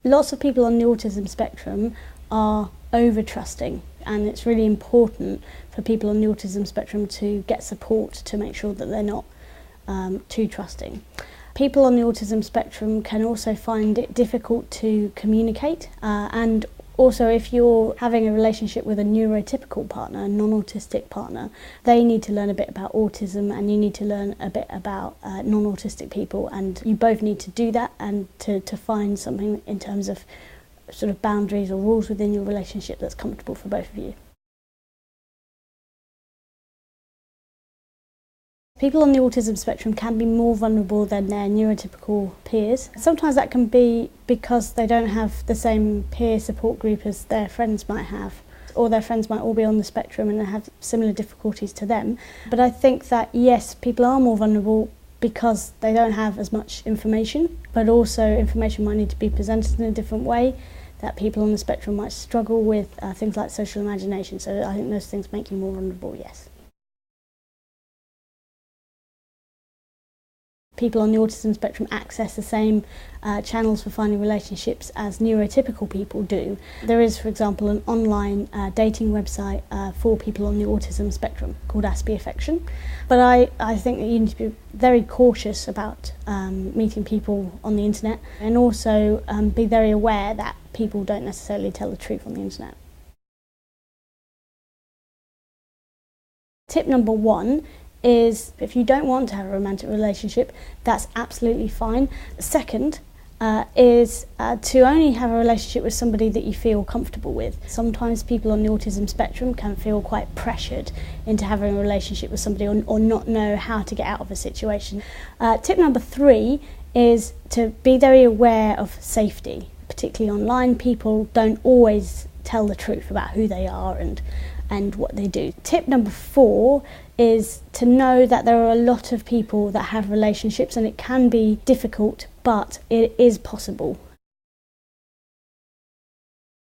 Lots of people on the autism spectrum are over-trusting, and it's really important for people on the autism spectrum to get support to make sure that they're not too trusting. People on the autism spectrum can also find it difficult to communicate, and also if you're having a relationship with a neurotypical partner, a non-autistic partner, they need to learn a bit about autism and you need to learn a bit about non-autistic people, and you both need to do that and to find something in terms of sort of boundaries or rules within your relationship that's comfortable for both of you. People on the autism spectrum can be more vulnerable than their neurotypical peers. Sometimes that can be because they don't have the same peer support group as their friends might have, or their friends might all be on the spectrum and have similar difficulties to them. But I think that yes, people are more vulnerable because they don't have as much information, but also information might need to be presented in a different way, that people on the spectrum might struggle with things like social imagination. So I think those things make you more vulnerable, yes. People on the autism spectrum access the same channels for finding relationships as neurotypical people do. There is, for example, an online dating website for people on the autism spectrum called Aspie Affection. But I think that you need to be very cautious about meeting people on the internet, and also be very aware that people don't necessarily tell the truth on the internet. Tip number 1 is, if you don't want to have a romantic relationship, that's absolutely fine. Second is to only have a relationship with somebody that you feel comfortable with. Sometimes people on the autism spectrum can feel quite pressured into having a relationship with somebody, or not know how to get out of a situation. Tip number 3 is to be very aware of safety. Particularly online, people don't always tell the truth about who they are and what they do. Tip number 4 is to know that there are a lot of people that have relationships, and it can be difficult, but it is possible.